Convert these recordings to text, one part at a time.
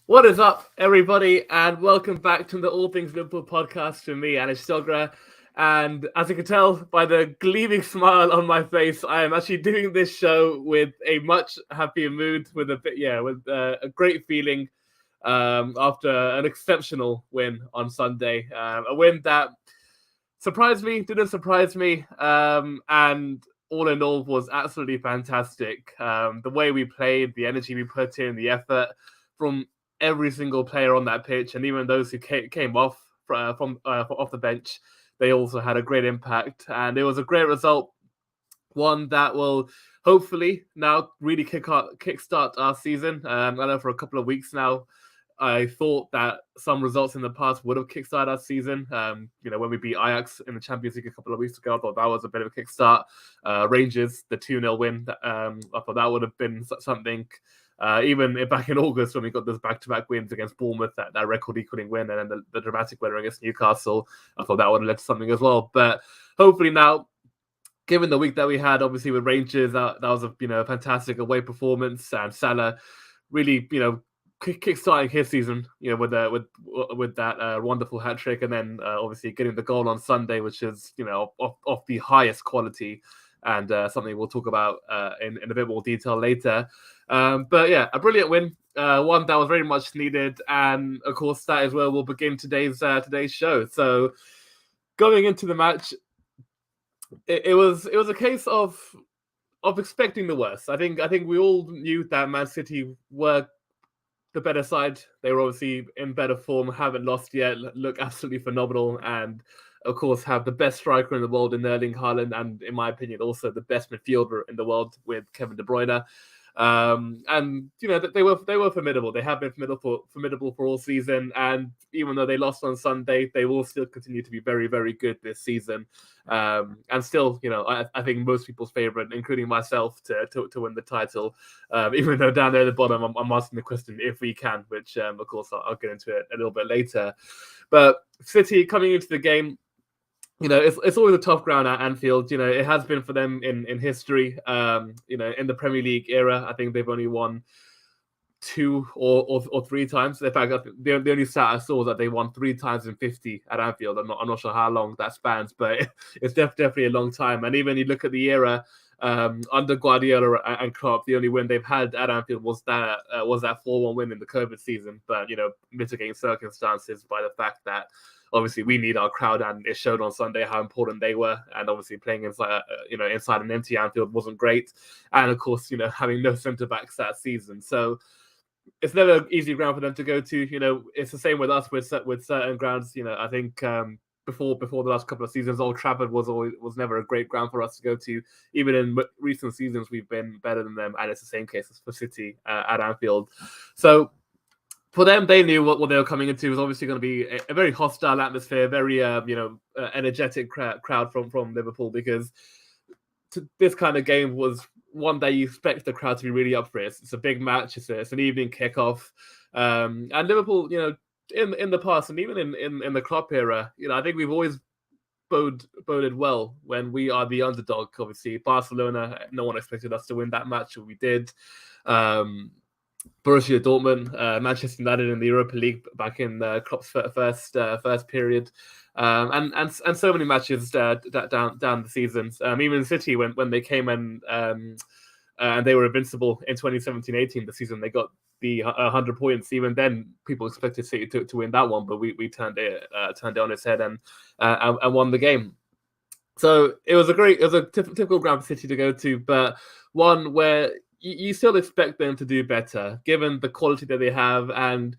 What is up, everybody, and welcome back to the All Things Liverpool podcast with me, Anish Dogra. And as you can tell by the gleaming smile on my face, I am actually doing this show with a much happier mood, with a great feeling after an exceptional win on Sunday. A win that surprised me, didn't surprise me, and all in all was absolutely fantastic. The way we played, the energy we put in, the effort from every single player on that pitch, and even those who came off from off the bench, they also had a great impact, and it was a great result. One that will hopefully now really kickstart our season. I know for a couple of weeks now, I thought that some results in the past would have kickstarted our season. When we beat Ajax in the Champions League a couple of weeks ago, I thought that was a bit of a kickstart. Rangers, the 2-0 win, I thought that would have been something. Even back in August when we got those back-to-back wins against Bournemouth, that record-equaling win, and then the dramatic winner against Newcastle, I thought that would have led to something as well. But hopefully now, given the week that we had, obviously with Rangers, that was a fantastic away performance, and Salah really kickstarting his season, with that wonderful hat trick, and then obviously getting the goal on Sunday, which is of the highest quality, and something we'll talk about in a bit more detail later. But yeah, a brilliant win, one that was very much needed, and of course that is where we'll begin today's show. So going into the match, it was a case of expecting the worst. I think we all knew that Man City were the better side. They were obviously in better form, haven't lost yet, look absolutely phenomenal, and of course have the best striker in the world in Erling Haaland, and in my opinion also the best midfielder in the world with Kevin De Bruyne. And they were formidable. They have been formidable for all season, and even though they lost on Sunday, they will still continue to be very, very good this season. And still, I think most people's favorite, including myself, to win the title. Even though down there at the bottom, I'm asking the question if we can, which of course I'll get into it a little bit later. But City coming into the game, it's always a tough ground at Anfield. It has been for them in history. In the Premier League era, I think they've only won 2 or 3 times. In fact, the only stat I saw was that they won 3 times in 50 at Anfield. I'm not sure how long that spans, but it's definitely a long time. And even you look at the era under Guardiola and Klopp, the only win they've had at Anfield was that 4-1 win in the COVID season. But mitigating circumstances by the fact that obviously we need our crowd, and it showed on Sunday how important they were. And obviously playing inside an empty Anfield wasn't great. And of course, having no centre backs that season, so it's never easy ground for them to go to. It's the same with us with certain grounds. I think before the last couple of seasons, Old Trafford was never a great ground for us to go to. Even in recent seasons, we've been better than them, and it's the same case as for City at Anfield. So for them, they knew what they were coming into was obviously going to be a very hostile atmosphere, very energetic crowd from Liverpool, because this kind of game was one that you expect the crowd to be really up for. It's a big match. It's an evening kickoff, and Liverpool, in the past, and even in the Klopp era, I think we've always boded well when we are the underdog. Obviously, Barcelona, no one expected us to win that match, but we did. Borussia Dortmund, Manchester United in the Europa League back in Klopp's first period, and so many matches down the seasons. Even City when they came in and they were invincible in 2017-18, the season they got the 100 points. Even then, people expected City to win that one, but we turned it on its head and won the game. So it was a typical ground for City to go to, but one where you still expect them to do better, given the quality that they have. And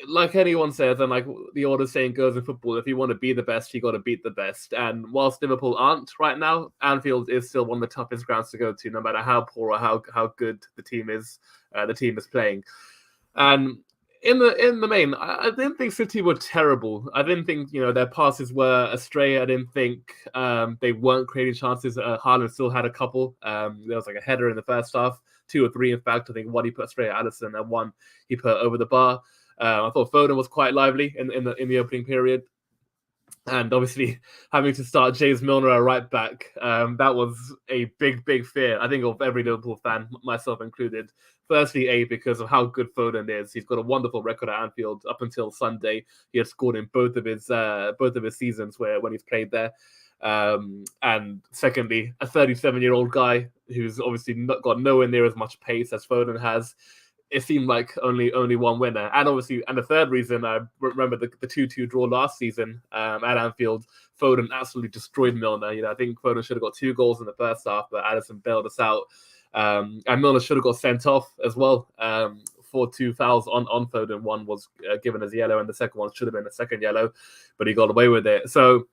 like anyone says, and like the old saying goes in football, if you want to be the best, you got to beat the best. And whilst Liverpool aren't right now, Anfield is still one of the toughest grounds to go to, no matter how poor or how good the team is playing. And in the main, I didn't think City were terrible. I didn't think their passes were astray. I didn't think they weren't creating chances. Haaland still had a couple. There was like a header in the first half, 2 or 3 in fact. I think one he put straight at Alisson, and one he put over the bar. I thought Foden was quite lively in the opening period. And obviously having to start James Milner at right back, that was a big fear, I think, of every Liverpool fan, myself included. Firstly, because of how good Foden is. He's got a wonderful record at Anfield up until Sunday. He had scored in both of his seasons when he's played there. And secondly, a 37-year-old guy who's obviously got nowhere near as much pace as Foden has. It seemed like only one winner. And obviously, and the third reason, I remember the 2-2 draw last season at Anfield. Foden absolutely destroyed Milner. I think Foden should have got 2 goals in the first half, but Alisson bailed us out. And Milner should have got sent off as well for 2 fouls on Foden. One was given as yellow, and the second one should have been a second yellow, but he got away with it. So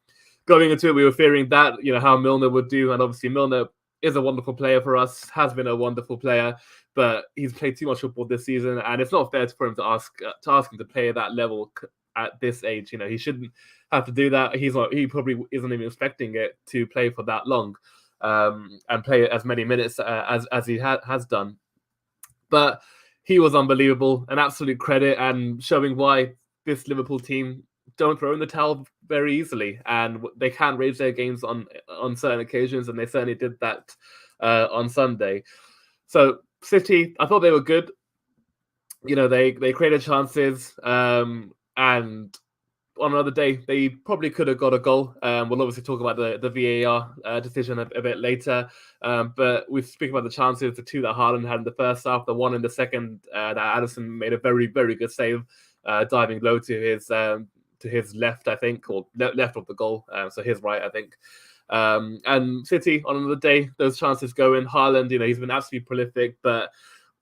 going into it, we were fearing that, how Milner would do. And obviously Milner is a wonderful player for us, has been a wonderful player, but he's played too much football this season, and it's not fair for him to ask him to play at that level at this age. He shouldn't have to do that. He probably isn't even expecting it to play for that long, and play as many minutes as he has done. But he was unbelievable, an absolute credit, and showing why this Liverpool team don't throw in the towel very easily, and they can raise their games on certain occasions, and they certainly did that on Sunday. So City, I thought they were good. They created chances, and on another day they probably could have got a goal. We'll obviously talk about the VAR decision a bit later, but we speak about the chances, the 2 that Haaland had in the first half, the 1 in the second that Alisson made a very good save, diving low to his left, I think, or left of the goal, so his right, I think. And City, on another day, those chances go in. Haaland, he's been absolutely prolific, but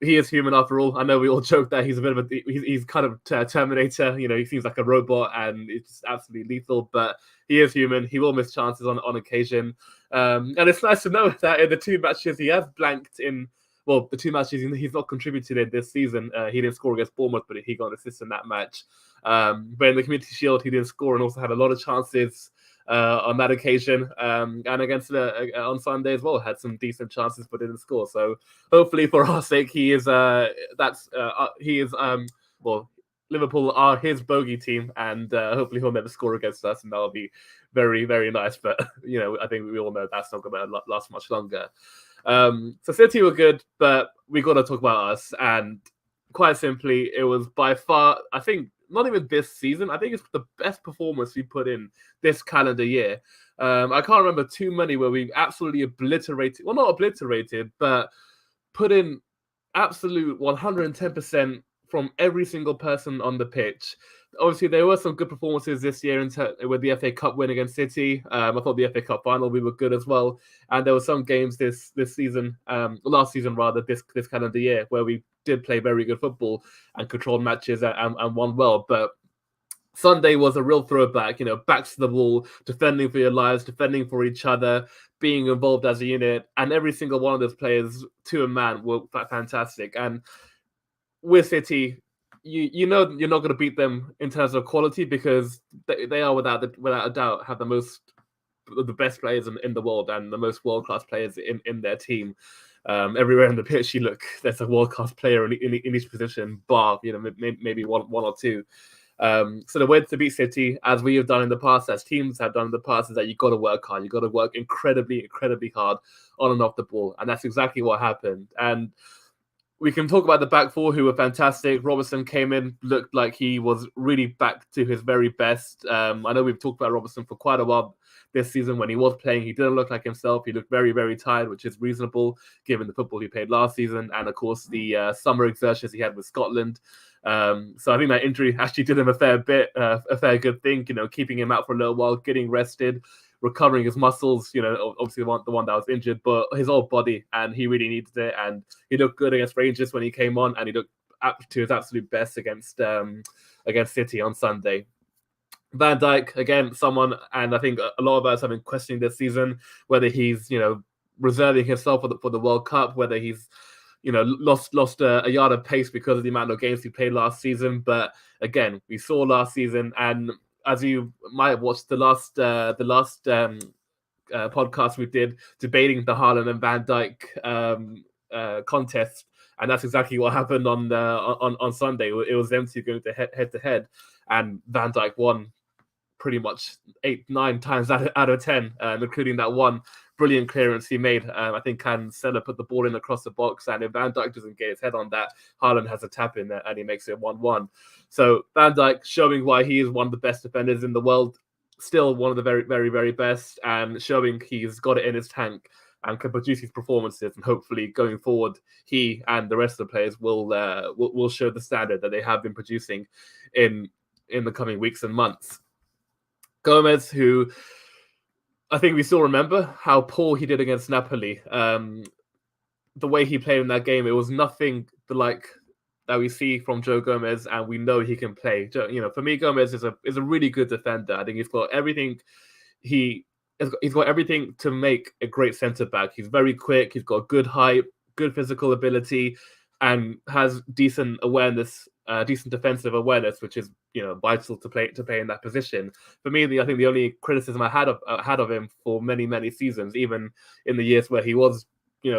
he is human after all. I know we all joke that he's a bit of he's kind of Terminator. He seems like a robot and it's just absolutely lethal, but he is human. He will miss chances on occasion. And it's nice to know that in the 2 matches he has blanked in, well, the 2 matches he's not contributed in this season. He didn't score against Bournemouth, but he got an assist in that match. But in the Community Shield, he didn't score and also had a lot of chances on that occasion. And against on Sunday as well, had some decent chances but didn't score. So hopefully, for our sake, Liverpool are his bogey team, and hopefully he'll never score against us, and that'll be very nice. But I think we all know that's not going to last much longer. So City were good, but we got to talk about us. And quite simply, it was by far, I think, not even this season, I think it's the best performance we put in this calendar year. I can't remember too many where we absolutely obliterated, well, not obliterated, but put in absolute 110% from every single person on the pitch. Obviously, there were some good performances this year with the FA Cup win against City. I thought the FA Cup final, we were good as well. And there were some games this season, last season rather, this calendar year, where we did play very good football and controlled matches and won well. But Sunday was a real throwback, backs to the wall, defending for your lives, defending for each other, being involved as a unit. And every single one of those players, to a man, were fantastic. And with City, you're not going to beat them in terms of quality, because they are without a doubt have the best players in the world and the most world-class players in their team. Everywhere in the pitch, you look, there's a world-class player in each position, bar maybe one or two. So the way to beat City, as we have done in the past, as teams have done in the past, is that you got to work hard. You got to work incredibly hard on and off the ball, and that's exactly what happened. And we can talk about the back four, who were fantastic. Robertson came in, looked like he was really back to his very best. I know we've talked about Robertson for quite a while this season. When he was playing, he didn't look like himself. He looked very tired, which is reasonable given the football he played last season, and of course the summer exertions he had with Scotland. So I think that injury actually did him a fair good thing, keeping him out for a little while, getting rested, recovering his muscles, obviously the one that was injured, but his whole body, and he really needed it. And he looked good against Rangers when he came on, and he looked to his absolute best against City on Sunday. Van Dijk, again, someone, and I think a lot of us have been questioning this season whether he's, reserving himself for the World Cup, whether he's, lost a yard of pace because of the amount of games he played last season. But again, we saw last season, and as you might have watched the last podcast we did debating the Haaland and Van Dijk contest, and that's exactly what happened on Sunday. It was them two going to head to head, and Van Dijk won pretty much 8-9 times out of 10, including that one brilliant clearance he made. I think Cancelo put the ball in across the box, and if Van Dijk doesn't get his head on that, Haaland has a tap in there and he makes it 1-1. So Van Dijk showing why he is one of the best defenders in the world, still one of the very, very, very best, and showing he's got it in his tank and can produce these performances. And hopefully going forward, he and the rest of the players will show the standard that they have been producing in the coming weeks and months. Gomez, who I think we still remember how poor he did against Napoli. The way he played in that game, it was nothing like that we see from Joe Gomez, and we know he can play. For me, Gomez is a really good defender. I think he's got everything. He's got everything to make a great centre back. He's very quick. He's got good height, good physical ability, and has decent awareness, decent defensive awareness, which is vital to play in that position. For me, I think the only criticism I had of him for many seasons, even in the years where he was at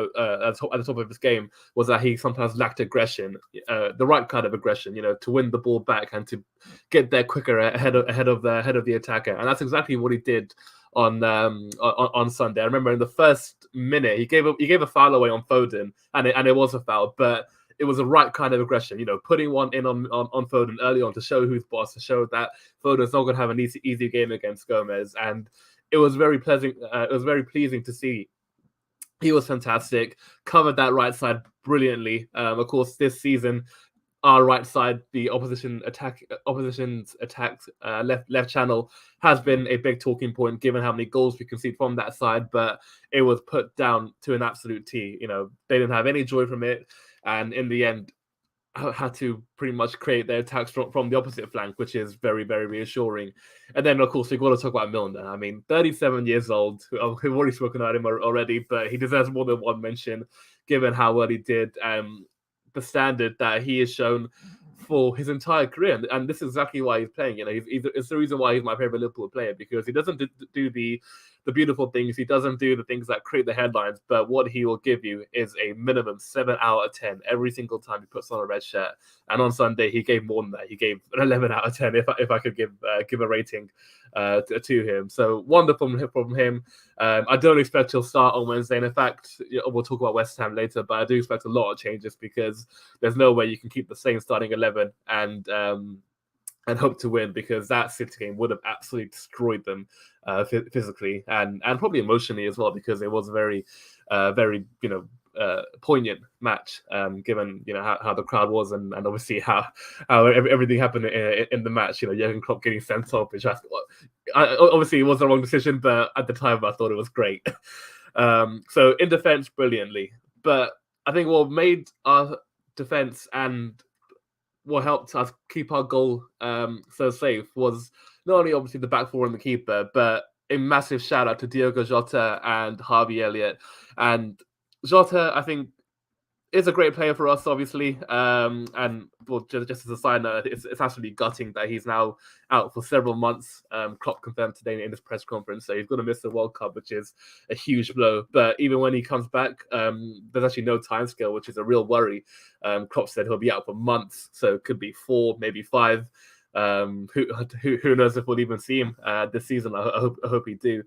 the top of his game, was that he sometimes lacked aggression, the right kind of aggression, to win the ball back and to get there quicker ahead of the attacker. And that's exactly what he did on Sunday. I remember in the first minute he gave a foul away on Foden, and it was a foul, but it was the right kind of aggression, putting one in on Foden early on to show who's boss, to show that Foden's not going to have an easy game against Gomez. And it was very pleasant. It was very pleasing to see. He was fantastic, covered that right side brilliantly. Of course, this season, our right side, the opposition's attack left channel, has been a big talking point given how many goals we concede from that side. But it was put down to an absolute T. They didn't have any joy from it, and in the end, had to pretty much create their attacks from the opposite flank, which is very, very reassuring. And then, of course, we've got to talk about Milner. I mean, 37 years old. We've already spoken about him already, but he deserves more than one mention, given how well he did, the standard that he has shown for his entire career. And this is exactly why he's playing. It's the reason why he's my favorite Liverpool player, because he doesn't do the beautiful things. He doesn't do the things that create the headlines, but what he will give you is a minimum 7 out of 10 every single time he puts on a red shirt. And on Sunday, he gave more than that. He gave an 11 out of 10 if I could give a rating to him. So wonderful from him. I don't expect he'll start on Wednesday. And in fact, we'll talk about West Ham later, but I do expect a lot of changes, because there's no way you can keep the same starting 11 and hope to win, because that City game would have absolutely destroyed them physically and probably emotionally as well, because it was a very poignant match, given how the crowd was and obviously how everything happened in the match. Jurgen Klopp getting sent off, which obviously it was the wrong decision, but at the time I thought it was great. So in defense, brilliantly, but I think what made our defense and what helped us keep our goal so safe was not only obviously the back four and the keeper, but a massive shout out to Diogo Jota and Harvey Elliott. And Jota, I think, is a great player for us, obviously. And well, just as a side note, it's absolutely gutting that he's now out for several months. Klopp confirmed today in his press conference, so he's going to miss the World Cup, which is a huge blow. But even when he comes back, there's actually no timescale, which is a real worry. Klopp said he'll be out for months, so it could be 4, maybe 5. Who knows if we'll even see him this season? I hope we do.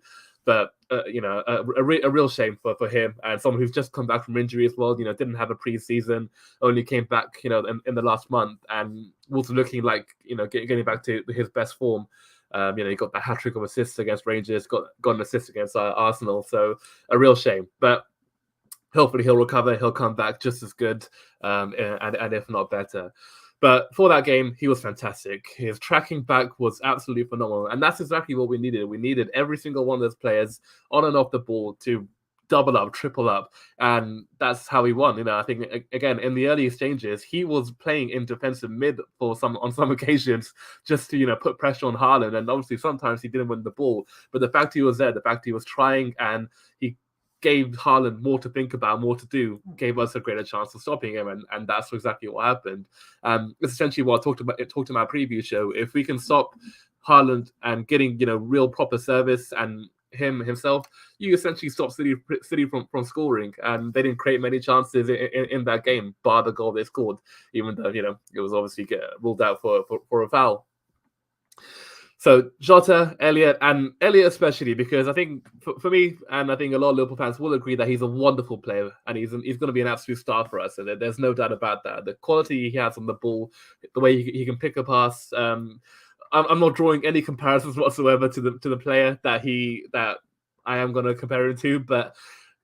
But a real shame for him, and someone who's just come back from injury as well. Didn't have a pre-season, only came back in the last month, and was looking like getting back to his best form. He got the hat-trick of assists against Rangers, got an assist against Arsenal. So a real shame, but hopefully he'll recover. He'll come back just as good, and if not better. But for that game, he was fantastic. His tracking back was absolutely phenomenal. And that's exactly what we needed. We needed every single one of those players on and off the ball to double up, triple up. And that's how he won. I think, again, in the early exchanges, he was playing in defensive mid on some occasions just to, put pressure on Haaland. And obviously, sometimes he didn't win the ball. But the fact he was there, the fact he was trying, and he gave Haaland more to think about, more to do, gave us a greater chance of stopping him, and that's exactly what happened. It's essentially what I talked in my preview show. If we can stop Haaland and getting real proper service and himself, you essentially stop City from scoring, and they didn't create many chances in that game, bar the goal they scored, even though it was obviously ruled out for a foul. So Jota, Elliot, and Elliot especially, because I think for me, and I think a lot of Liverpool fans will agree that he's a wonderful player, and he's going to be an absolute star for us. And there's no doubt about that. The quality he has on the ball, the way he can pick a pass. I'm not drawing any comparisons whatsoever to the player that I am going to compare him to, but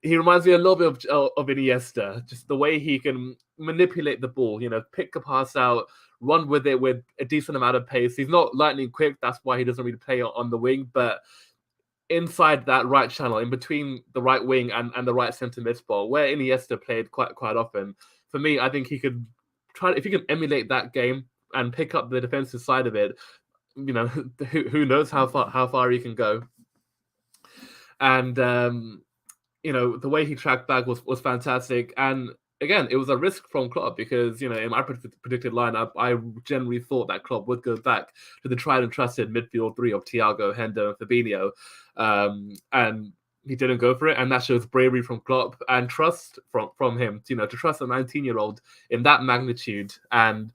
he reminds me a little bit of Iniesta. Just the way he can manipulate the ball, pick a pass out, run with it with a decent amount of pace. He's not lightning quick. That's why he doesn't really play on the wing. But inside that right channel, in between the right wing and the right centre mid spot, where Iniesta played quite often, for me, I think he could try, if he can emulate that game and pick up the defensive side of it, who knows how far he can go. And the way he tracked back was fantastic. And again, it was a risk from Klopp because, in my predicted lineup, I generally thought that Klopp would go back to the tried and trusted midfield three of Thiago, Hendo, and Fabinho. And he didn't go for it. And that shows bravery from Klopp and trust from him, to trust a 19-year-old in that magnitude. And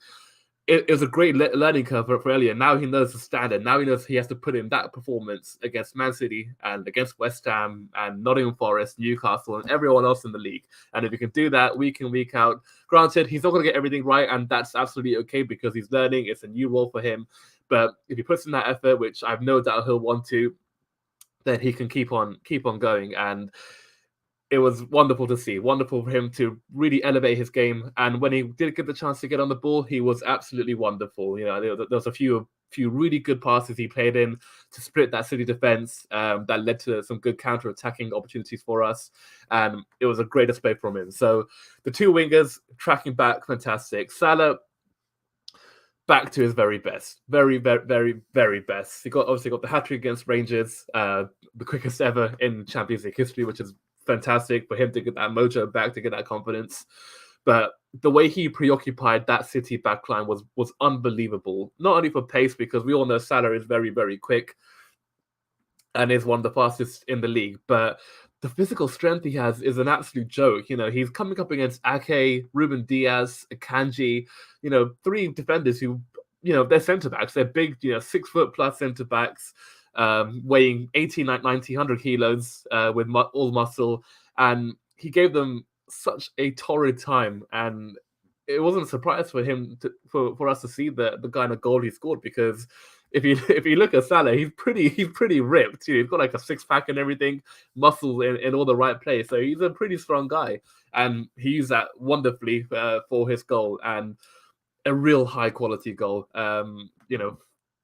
it was a great learning curve for Elliot. Now he knows the standard. Now he knows he has to put in that performance against Man City and against West Ham and Nottingham Forest, Newcastle, and everyone else in the league. And if he can do that week in, week out, granted, he's not going to get everything right, and that's absolutely okay because he's learning. It's a new role for him. But if he puts in that effort, which I've no doubt he'll want to, then he can keep on going. And it was wonderful to see. Wonderful for him to really elevate his game. And when he did get the chance to get on the ball, he was absolutely wonderful. There was a few really good passes he played in to split that City defense that led to some good counter-attacking opportunities for us. And it was a great display from him. So the two wingers tracking back, fantastic. Salah, back to his very best. Very, very, very, very best. He obviously got the hat-trick against Rangers, the quickest ever in Champions League history, which is fantastic for him to get that mojo back, to get that confidence. But the way he preoccupied that City backline was unbelievable. Not only for pace, because we all know Salah is very, very quick and is one of the fastest in the league, but the physical strength he has is an absolute joke. He's coming up against Ake, Ruben Diaz, Akanji, three defenders who, they're centre-backs. They're big, 6 foot plus centre-backs, weighing 80, 90, 100 kilos with all muscle. And he gave them such a torrid time. And it wasn't a surprise for him for us to see the kind of goal he scored, because if you look at Salah, he's pretty ripped. He's got like a 6-pack and everything, muscles in all the right place. So he's a pretty strong guy, and he used that wonderfully for his goal, and a real high quality goal.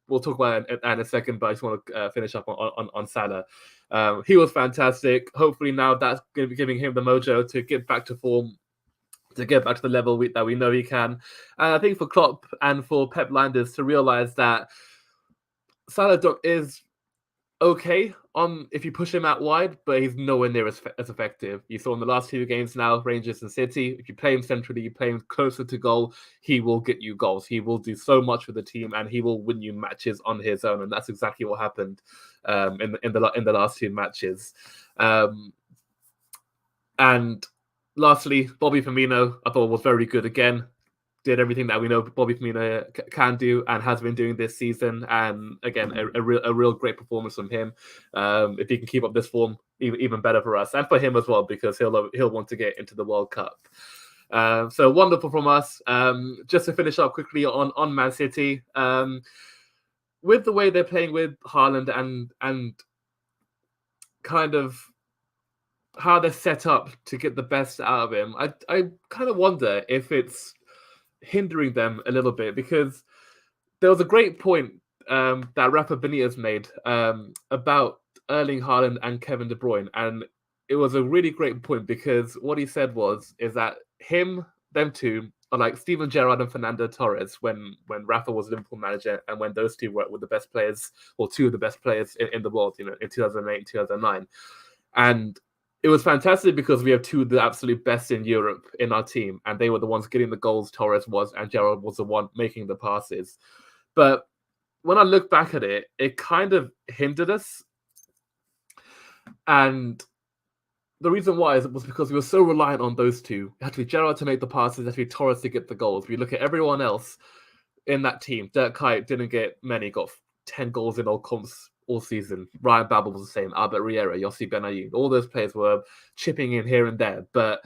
We'll talk about it in a second, but I just want to finish up on Salah. He was fantastic. Hopefully now that's going to be giving him the mojo to get back to form, to get back to the level that we know he can. And I think for Klopp and for Pep Linders to realize that Salah is okay on if you push him out wide, but he's nowhere near as effective. You saw in the last 2 games now, Rangers and City, if you play him centrally, you play him closer to goal, he will get you goals. He will do so much for the team, and he will win you matches on his own. And that's exactly what happened in the last 2 matches. And lastly, Bobby Firmino, I thought was very good again. Did everything that we know Bobby Firmino can do and has been doing this season. And again, a real great performance from him. If he can keep up this form, even better for us and for him as well, because he'll want to get into the World Cup. So wonderful from us. Just to finish up quickly on Man City, with the way they're playing with Haaland and kind of how they're set up to get the best out of him, I kind of wonder if it's hindering them a little bit, because there was a great point that Rafa Benitez made about Erling Haaland and Kevin De Bruyne, and it was a really great point, because what he said is that them two are like Steven Gerrard and Fernando Torres when Rafa was Liverpool manager, and when those two were the best players, or 2 of the best players in the world, in 2008, 2009. And it was fantastic because we have 2 of the absolute best in Europe in our team, and they were the ones getting the goals. Torres was, and Gerrard was the one making the passes. But when I look back at it, it kind of hindered us. And the reason why was because we were so reliant on those 2. It had to be Gerrard to make the passes, it had to be Torres to get the goals. We look at everyone else in that team. Dirk Kuyt didn't get many, got 10 goals in all comps all season. Ryan Babel was the same. Albert Riera, Yossi Benayoun, all those players were chipping in here and there. But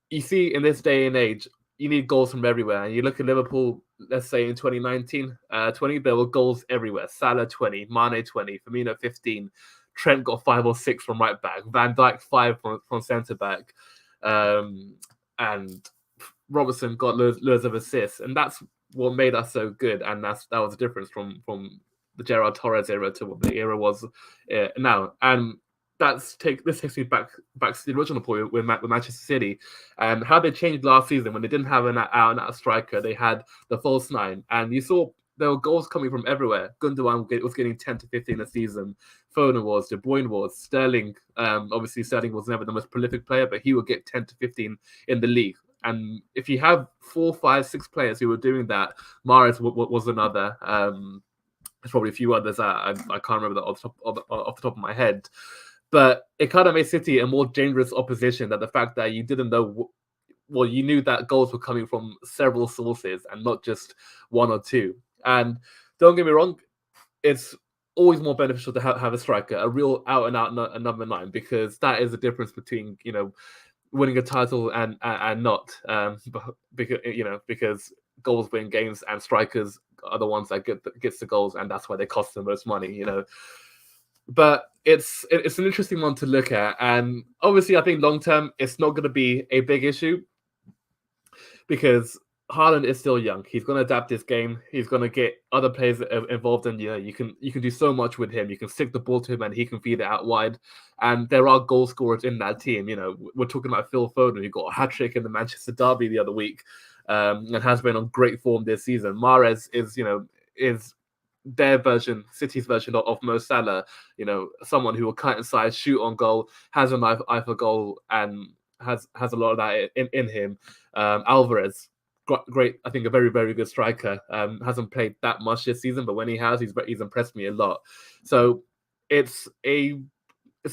you see, in this day and age, you need goals from everywhere. And you look at Liverpool, let's say in 2019, 20, there were goals everywhere. Salah 20, Mane 20, Firmino 15, Trent got 5 or 6 from right back, Van Dijk 5 from centre back, and Robertson got loads of assists, and that's what made us so good. And that was the difference from the Gerard Torres era to what the era was now. And this takes me back to the original point with Manchester City and how they changed last season when they didn't have an out-and-out striker. They had the false nine, and you saw there were goals coming from everywhere. Gundogan was getting 10 to 15 a season. Foden was, De Bruyne was, Sterling. Obviously, Sterling was never the most prolific player, but he would get 10 to 15 in the league. And if you have 4, 5, 6 players who were doing that, Mahrez was another. There's probably a few others I can't remember that off the top of my head. But it kind of made City a more dangerous opposition. That the fact that you didn't know, well, you knew that goals were coming from several sources and not just one or two. And don't get me wrong, it's always more beneficial to have a striker, a real out-and-out number 9, because that is the difference between, winning a title and not. Because goals win games and strikers are the ones that gets the goals, and that's why they cost the most money. But it's an interesting one to look at, and obviously I think long term it's not going to be a big issue because Haaland is still young. He's going to adapt his game. He's going to get other players involved, and you can do so much with him. You can stick the ball to him, and he can feed it out wide. And there are goal scorers in that team. We're talking about Phil Foden, who got a hat trick in the Manchester derby the other week, and has been on great form this season. Mahrez is their version, City's version of Mo Salah. Someone who will cut inside, shoot on goal, has an eye for goal, and has a lot of that in him. Alvarez. Great, I think a very, very good striker. Hasn't played that much this season, but when he has, he's impressed me a lot. So it's a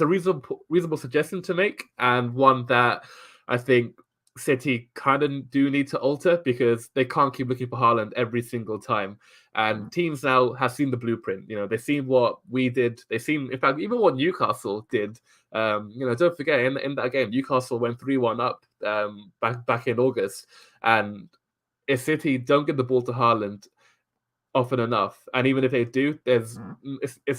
reasonable suggestion to make, and one that I think City kind of do need to alter because they can't keep looking for Haaland every single time. And teams now have seen the blueprint. They've seen what we did. They've seen, in fact, even what Newcastle did. Don't forget in that game, Newcastle went 3-1 up back in August, and if City don't get the ball to Haaland often enough, and even if they do, it's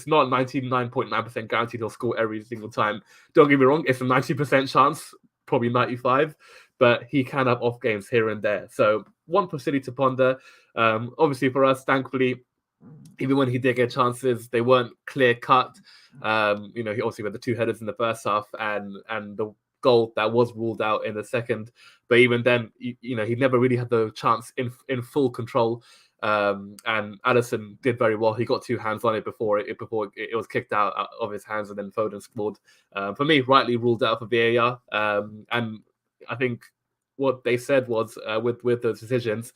not 99.9% guaranteed he'll score every single time. Don't get me wrong, it's a 90% chance, probably 95, but he can have off games here and there. So one for City to ponder. Obviously for us, thankfully, even when he did get chances, they weren't clear cut. He obviously had the 2 headers in the first half and the goal that was ruled out in the second, but even then, he never really had the chance in full control. And Alisson did very well. He got 2 hands on it before it was kicked out of his hands, and then Foden scored. For me, rightly ruled out for VAR. And I think what they said was with the decisions,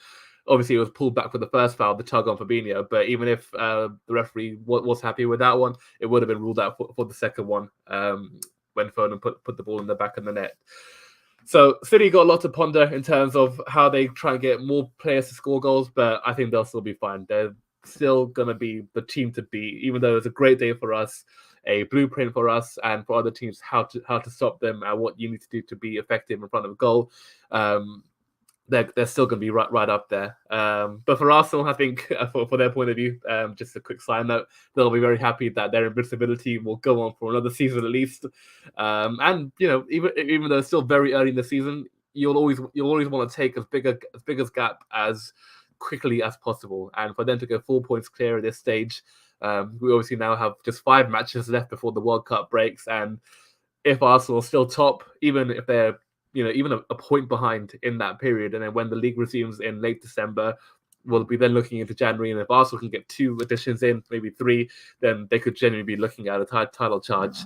obviously it was pulled back for the first foul, the tug on Fabinho. But even if the referee was happy with that one, it would have been ruled out for the second one. When Foden put the ball in the back of the net. So City got a lot to ponder in terms of how they try and get more players to score goals, but I think they'll still be fine. They're still going to be the team to beat, even though it's a great day for us, a blueprint for us, and for other teams how to stop them and what you need to do to be effective in front of a goal. They're still going to be right up there. But for Arsenal, I think for their point of view, just a quick side note, they'll be very happy that their invincibility will go on for another season at least. And even though it's still very early in the season, you'll always want to take as big a gap as quickly as possible. And for them to go 4 points clear at this stage, we obviously now have just 5 matches left before the World Cup breaks. And if Arsenal are still top, even if they're even a point behind in that period, and then when the league resumes in late December, we'll be then looking into January, and if Arsenal can get 2 additions in, maybe 3, then they could genuinely be looking at a title charge.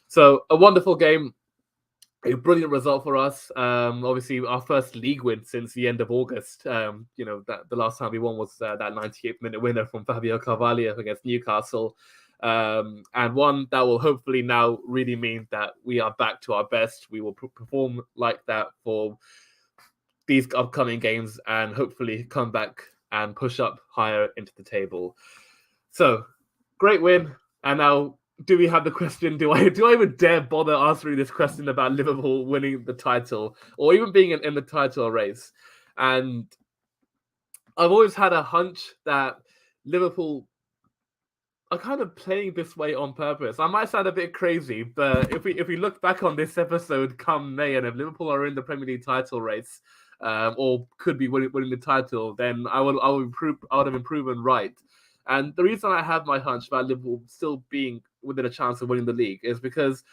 So a wonderful game, a brilliant result for us. Obviously, our first league win since the end of August. That the last time we won was that 98th minute winner from Fabio Carvalho against Newcastle. And one that will hopefully now really mean that we are back to our best. We will perform like that for these upcoming games and hopefully come back and push up higher into the table. So great win. And now, do we have the question? Do I even dare bother answering this question about Liverpool winning the title or even being in the title race? And I've always had a hunch that Liverpool are kind of playing this way on purpose. I might sound a bit crazy, but if we look back on this episode come May, and if Liverpool are in the Premier League title race, or could be winning the title, then I would have been proven right. And the reason I have my hunch about Liverpool still being within a chance of winning the league is because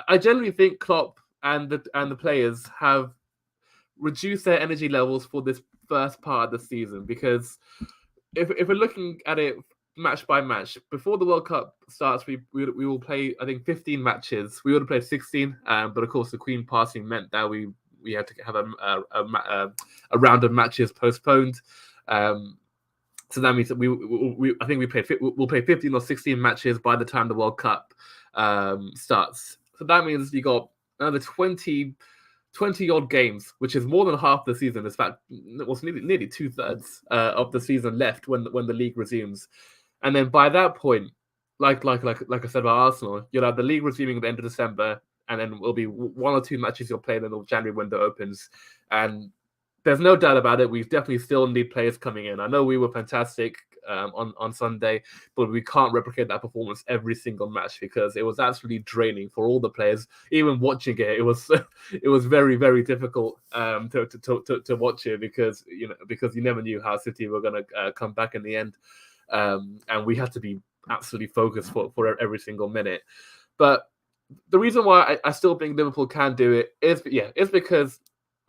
I generally think Klopp and the players have reduced their energy levels for this first part of the season. Because if we're looking at it match by match, before the World Cup starts, we will play, I think, 15 matches. We would have played 16, but of course the Queen passing meant that we had to have a round of matches postponed. So that means that I think we'll play 15 or 16 matches by the time the World Cup starts. So that means you got another 20 odd games, which is more than half the season. In fact, it was nearly 2/3 of the season left when the league resumes. And then by that point, like I said about Arsenal, you'll have the league resuming at the end of December, and then it'll be 1 or 2 matches you'll play in the January window opens. And there's no doubt about it, we definitely still need players coming in. I know we were fantastic on Sunday, but we can't replicate that performance every single match because it was absolutely draining for all the players. Even watching it, it was very, very difficult to watch it because you never knew how City were going to come back in the end, and we had to be absolutely focused for every single minute. But the reason why I still think Liverpool can do it is because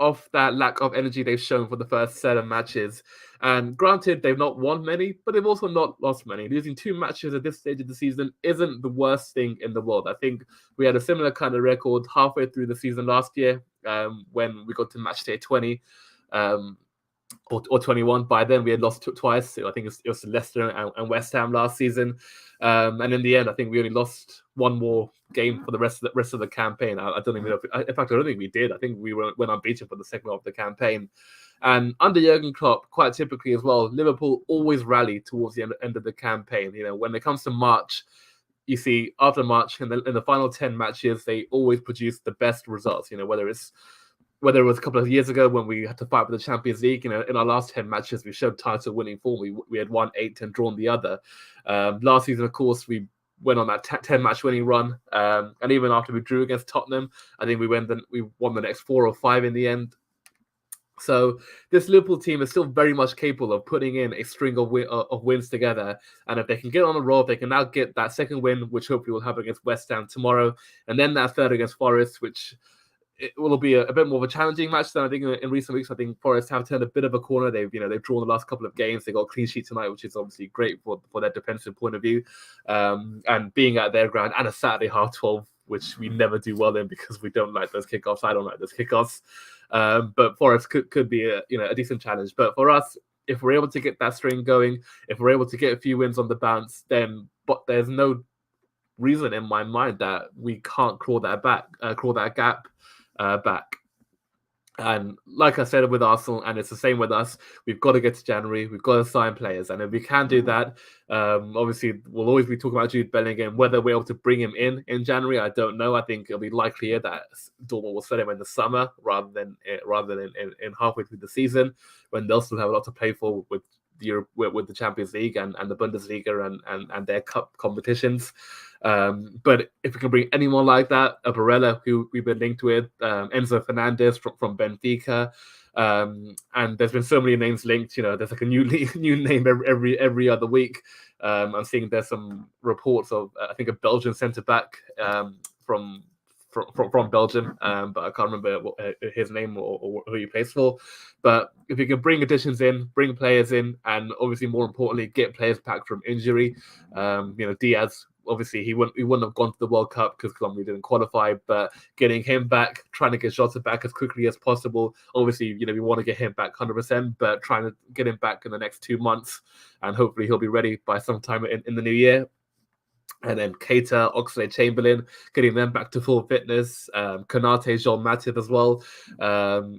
of that lack of energy they've shown for the first 7 matches. And granted, they've not won many, but they've also not lost many. Losing 2 matches at this stage of the season isn't the worst thing in the world. I think we had a similar kind of record halfway through the season last year when we got to match day 20 or 21. By then, we had lost twice. So I think it was Leicester and West Ham last season. And in the end, I think we only lost 1 more game for the rest of the campaign. I don't even know. In fact, I don't think we did. I think we went unbeaten for the second half of the campaign. And under Jurgen Klopp, quite typically as well, Liverpool always rally towards the end of the campaign. When it comes to March, you see after March in the final 10 matches, they always produce the best results. Whether it was a couple of years ago when we had to fight for the Champions League, in our last 10 matches, we showed title-winning form. We had won 8 and drawn the other. Last season, of course, we went on that 10-match winning run. And even after we drew against Tottenham, I think we won the next 4 or 5 in the end. So this Liverpool team is still very much capable of putting in a string of wins together. And if they can get on a roll, they can now get that second win, which hopefully will happen against West Ham tomorrow. And then that third against Forest, which it will be a bit more of a challenging match than I think in recent weeks. I think Forest have turned a bit of a corner. They've drawn the last couple of games. They got a clean sheet tonight, which is obviously great for their defensive point of view. And being at their ground and a Saturday 12:30, which we never do well in because we don't like those kickoffs. I don't like those kickoffs. But Forest could be a decent challenge. But for us, if we're able to get that string going, if we're able to get a few wins on the bounce, then there's no reason in my mind that we can't crawl that gap back. And like I said with Arsenal, and it's the same with us, we've got to get to January. We've got to sign players. And if we can do that, obviously we'll always be talking about Jude Bellingham. Whether we're able to bring him in January, I don't know. I think it'll be likelier that Dortmund will sell him in the summer rather than in halfway through the season, when they'll still have a lot to play for with the Champions League and the Bundesliga and their cup competitions. But if we can bring anyone like that, a Barella, who we've been linked with, Enzo Fernandez from Benfica, and there's been so many names linked. There's like a new name every other week. I'm seeing there's some reports of I think a Belgian centre back from Belgium, but I can't remember his name or who he plays for. But if you can bring additions in, bring players in, and obviously more importantly, get players back from injury. Diaz, obviously he wouldn't have gone to the World Cup because Colombia didn't qualify. But getting him back, trying to get Jota back as quickly as possible. Obviously, we want to get him back 100%, but trying to get him back in the next 2 months, and hopefully he'll be ready by sometime in the new year. And then Keita, Oxlade-Chamberlain, getting them back to full fitness. Konate, Jean Matip as well.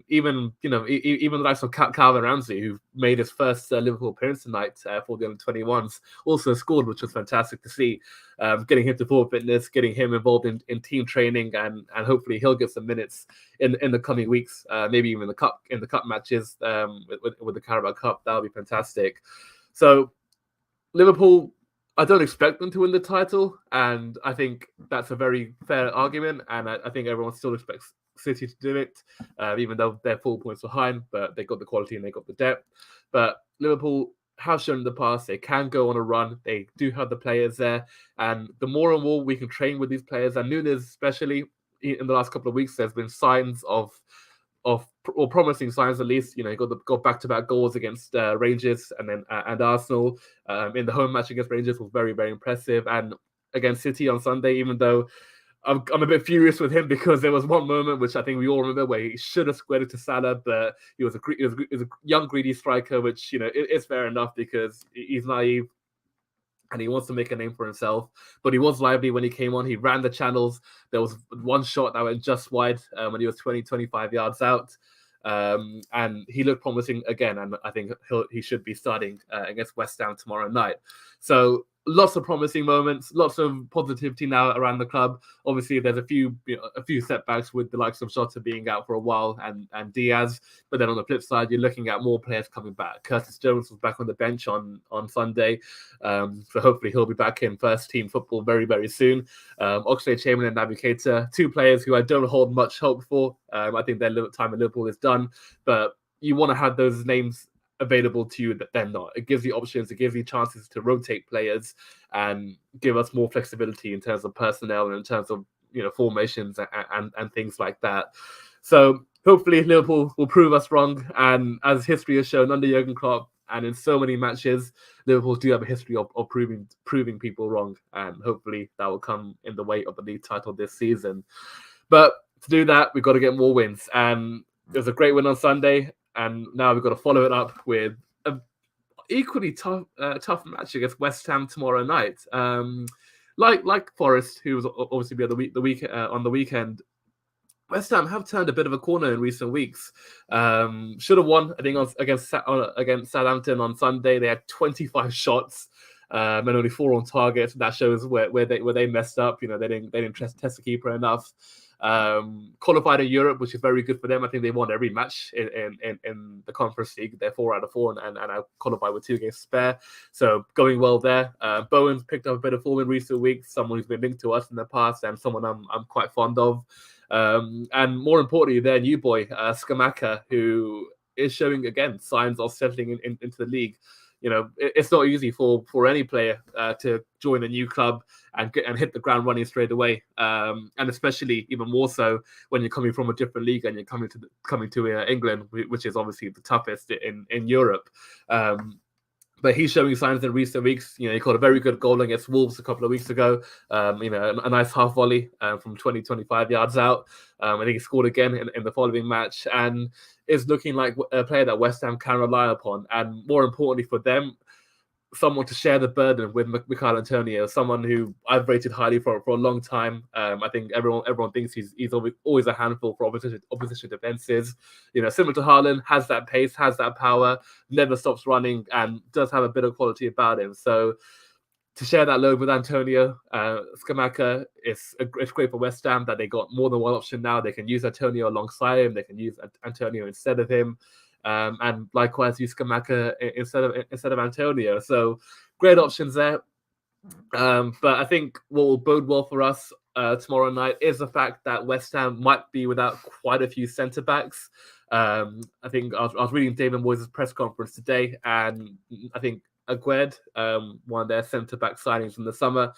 Even even the likes of Calvin Ramsey, who made his first Liverpool appearance tonight for the under-21s, also scored, which was fantastic to see. Getting him to full fitness, getting him involved in team training, and hopefully he'll get some minutes in the coming weeks. Maybe even in the cup matches with the Carabao Cup. That would be fantastic. So Liverpool, I don't expect them to win the title, and I think that's a very fair argument, and I think everyone still expects City to do it, even though they're 4 points behind, but they got the quality and they got the depth. But Liverpool have shown in the past they can go on a run. They do have the players there, and the more and more we can train with these players, and Nunes especially, in the last couple of weeks, there's been signs or promising signs at least. He got back-to-back goals against Rangers and Arsenal. In the home match against Rangers was very, very impressive. And against City on Sunday, even though I'm a bit furious with him because there was one moment which I think we all remember where he should have squared it to Salah, but he was a young, greedy striker, which it's fair enough because he's naive and he wants to make a name for himself. But he was lively when he came on. He ran the channels. There was one shot that went just wide when he was 25 yards out. And he looked promising again. And I think he should be starting against West Ham tomorrow night. So lots of promising moments, lots of positivity now around the club. Obviously, there's a few setbacks with the likes of Jota being out for a while and Diaz. But then on the flip side, you're looking at more players coming back. Curtis Jones was back on the bench on Sunday. So hopefully he'll be back in first team football very, very soon. Oxlade-Chamberlain and Naby Keita, two players who I don't hold much hope for. I think their time in Liverpool is done. But you want to have those names available to you that they're not. It gives you options, it gives you chances to rotate players and give us more flexibility in terms of personnel and in terms of formations and things like that. So hopefully Liverpool will prove us wrong, and as history has shown under Jurgen Klopp and in so many matches, Liverpool do have a history of proving people wrong, and hopefully that will come in the way of the league title this season. But to do that, we've got to get more wins, and it was a great win on Sunday. And now we've got to follow it up with an equally tough match against West Ham tomorrow night. Like Forest, who was obviously on the weekend, West Ham have turned a bit of a corner in recent weeks. Should have won, I think, against Southampton on Sunday. They had 25 shots and only 4 on target. That shows where they messed up. They didn't test the keeper enough. Qualified in Europe, which is very good for them. I think they won every match in the Conference League. They're 4 out of 4 and I qualified with 2 games spare. So going well there. Bowen's picked up a bit of form in recent weeks, someone who's been linked to us in the past and someone I'm quite fond of. And more importantly, their new boy, Scamacca, who is showing again signs of settling into the league. It's not easy for any player to join a new club and hit the ground running straight away, and especially even more so when you're coming from a different league and you're coming to England, which is obviously the toughest in Europe. But he's showing signs in recent weeks. He caught a very good goal against Wolves a couple of weeks ago. A nice half volley from 25 yards out. I think he scored again in the following match and is looking like a player that West Ham can rely upon. And more importantly for them, someone to share the burden with Michail Antonio, someone who I've rated highly for a long time. I think everyone thinks he's always a handful for opposition defenses. Similar to Haaland, has that pace, has that power, never stops running, and does have a bit of quality about him. So to share that load with Antonio, Scamacca, it's great for West Ham that they got more than one option now. They can use Antonio alongside him. They can use Antonio instead of him. And likewise use Scamacca instead of Antonio. So great options there. But I think what will bode well for us tomorrow night is the fact that West Ham might be without quite a few centre backs. I think I was reading David Moyes' press conference today, and I think Aguerd, one of their centre back signings in the summer,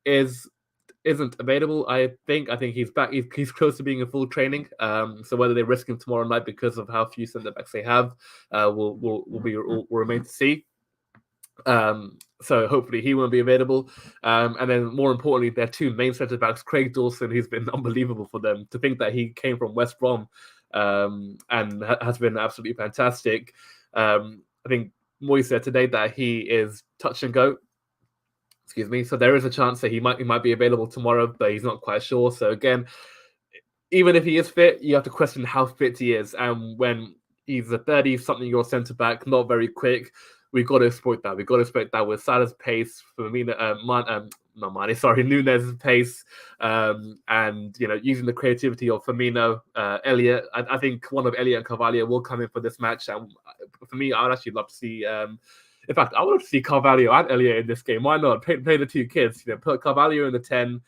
isn't available. I think he's back. He's close to being in full training. So whether they risk him tomorrow night because of how few centre backs they have, will remain to see. So hopefully he won't be available. And then more importantly, their 2 main centre backs, Craig Dawson, who's been unbelievable for them. To think that he came from West Brom and has been absolutely fantastic. I think Moyes said today that he is touch and go. Excuse me. So there is a chance that he might be available tomorrow, but he's not quite sure. So again, even if he is fit, you have to question how fit he is. And when he's a 30-something-year-old centre back, not very quick, we've got to exploit that. We've got to exploit that with Salah's pace, Firmino, Nunez's pace, and using the creativity of Firmino, Elliot. I think one of Elliot and Carvalho will come in for this match, and for me, I would actually love to see. In fact, I would love to see Carvalho and Elliot in this game. Why not play the two kids? Put Carvalho in the 10,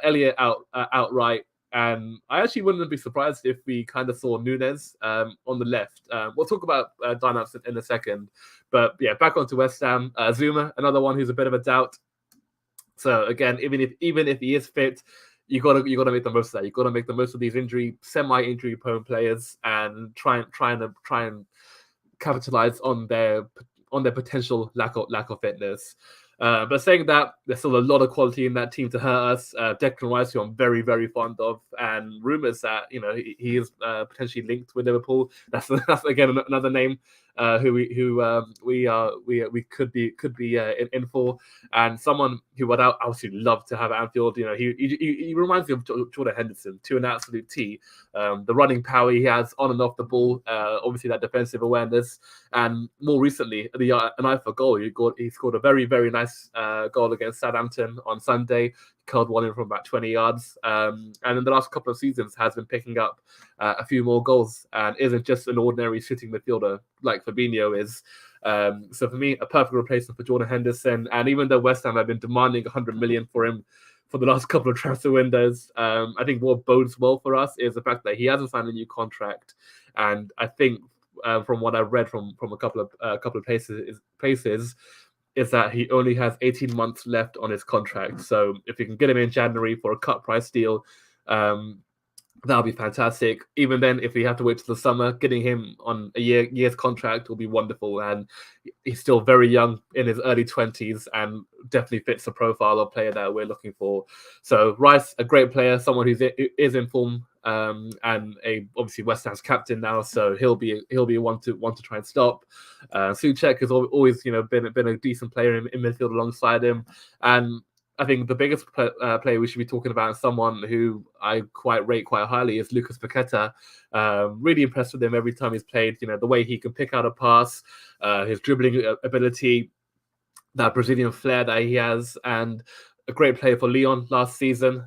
Elliot outright. And I actually wouldn't be surprised if we kind of saw Nunez on the left. We'll talk about dynamics in a second. But yeah, back onto West Ham. Zuma, another one who's a bit of a doubt. So again, even if he is fit, you gotta make the most of that. You gotta make the most of these semi-injury prone players and try and capitalize on their potential lack of fitness. But saying that, there's still a lot of quality in that team to hurt us. Declan Rice, who I'm very, very fond of, and rumours that he is potentially linked with Liverpool. That's again another name who we could be in for, and someone who would obviously love to have at Anfield. He reminds me of Jordan Henderson to an absolute T. The running power he has on and off the ball, obviously that defensive awareness, and more recently an eye for goal. He scored a very, very nice goal against Southampton on Sunday. Curled one in from about 20 yards, and in the last couple of seasons has been picking up a few more goals and isn't just an ordinary sitting midfielder like Fabinho is. So for me, a perfect replacement for Jordan Henderson. And even though West Ham have been demanding 100 million for him for the last couple of transfer windows, I think what bodes well for us is the fact that he hasn't signed a new contract. And I think from what I've read from a couple of places is that he only has 18 months left on his contract. So if you can get him in January for a cut price deal, that'll be fantastic. Even then, if we have to wait till the summer, getting him on a year's contract will be wonderful. And he's still very young, in his early 20s, and definitely fits the profile of player that we're looking for. So Rice, a great player, someone who is in form, and obviously West Ham's captain now, so he'll be one to try and stop. Souček has always been a decent player in midfield alongside him, and I think the biggest player we should be talking about, and someone who I rate quite highly, is Lucas Paqueta. Really impressed with him every time he's played. The way he can pick out a pass, his dribbling ability, that Brazilian flair that he has, and a great player for Lyon last season.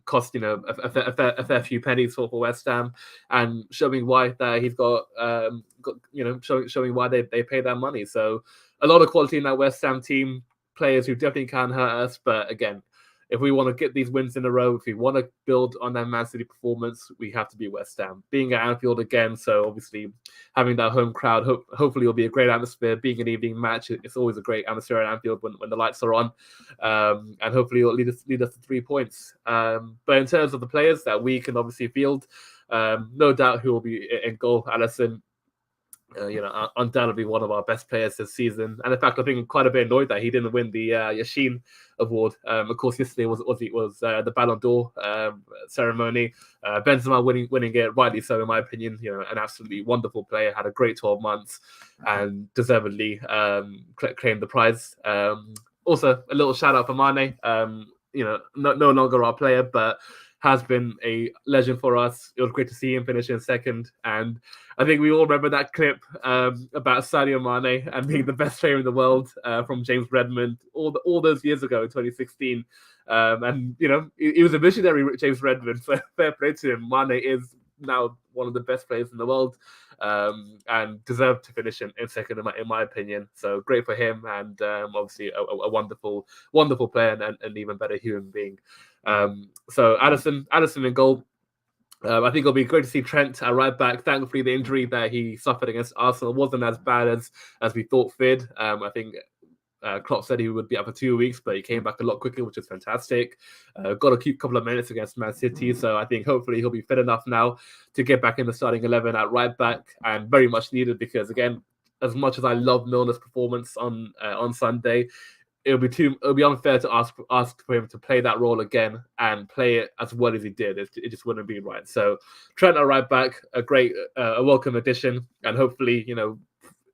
Cost a fair few pennies for West Ham, and showing why that he's got showing why they pay that money. So a lot of quality in that West Ham team. Players who definitely can hurt us, but again, if we want to get these wins in a row, if we want to build on that Man City performance, we have to be West Ham. Being at Anfield again, so obviously having that home crowd, hopefully it'll be a great atmosphere. Being an evening match, it's always a great atmosphere at Anfield when the lights are on, and hopefully it'll lead us to 3 points. But in terms of the players that we can obviously field, no doubt who will be in goal. Alisson, undoubtedly one of our best players this season. And in fact, I've been quite a bit annoyed that he didn't win the Yashin award. Of course, yesterday was the Ballon d'Or ceremony. Benzema winning it, rightly so in my opinion. An absolutely wonderful player, had a great 12 months, and deservedly claimed the prize. Also, a little shout out for Mane. No longer our player, but has been a legend for us. It was great to see him finish in second. And I think we all remember that clip about Sadio Mane and being the best player in the world from James Redmond all those years ago in 2016. And, he was a visionary, James Redmond. So fair play to him. Mane is now one of the best players in the world, and deserved to finish in second, in my opinion. So great for him, and obviously a wonderful, wonderful player and an even better human being. So Alisson in goal. I think it'll be great to see Trent at right back. Thankfully, the injury that he suffered against Arsenal wasn't as bad as we thought feared. I think Klopp said he would be out for 2 weeks, but he came back a lot quicker, which is fantastic. Got a cute couple of minutes against Man City, so I think hopefully he'll be fit enough now to get back in the starting 11 at right back, and very much needed because, again, as much as I love Milner's performance on Sunday, it would be unfair to ask for him to play that role again and play it as well as he did. It just wouldn't be right. So Trent at right back, a welcome addition, and hopefully,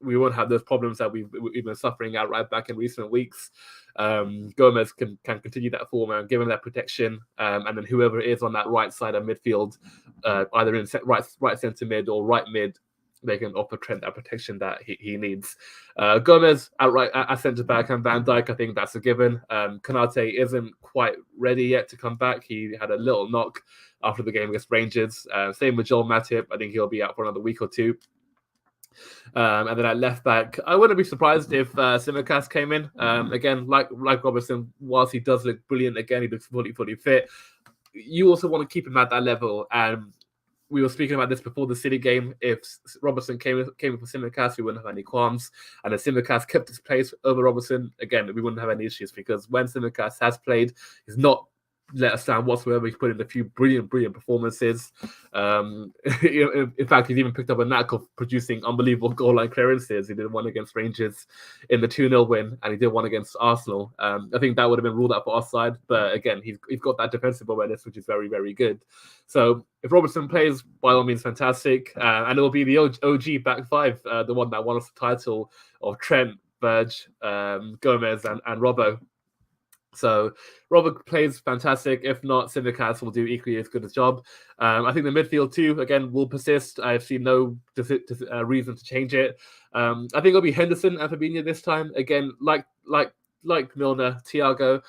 we won't have those problems that we've been suffering at right back in recent weeks. Gomez can continue that form and give him that protection, and then whoever is on that right side of midfield, either in right centre mid or right mid, they can offer Trent that protection that he needs. Gomez at centre back and Van Dijk, I think that's a given. Konate isn't quite ready yet to come back. He had a little knock after the game against Rangers. Same with Joel Matip. I think he'll be out for another week or two. And then at left back, I wouldn't be surprised if Tsimikas came in. Again, like Robertson, whilst he does look brilliant, again, he looks fully fit. You also want to keep him at that level. And we were speaking about this before the City game. If Robertson came in for Tsimikas, we wouldn't have any qualms. And if Tsimikas kept his place over Robertson, again, we wouldn't have any issues, because when Tsimikas has played, he's not let us down whatsoever. He put in a few brilliant performances. In fact, he's even picked up a knack of producing unbelievable goal line clearances. He did one against Rangers in the 2-0 win, and he did one against Arsenal. I think that would have been ruled out for offside, but again, he's got that defensive awareness, which is very good. So if Robertson plays, by all means, fantastic. And it will be the OG back five, the one that won us the title of Trent, Verge, Gomez, and Robbo. So Robert plays fantastic. If not, Tsimikas will do equally as good a job. I think the midfield too, again, will persist. I've seen no reason to change it. I think it'll be Henderson and Fabinho this time. Again, like Milner, Thiago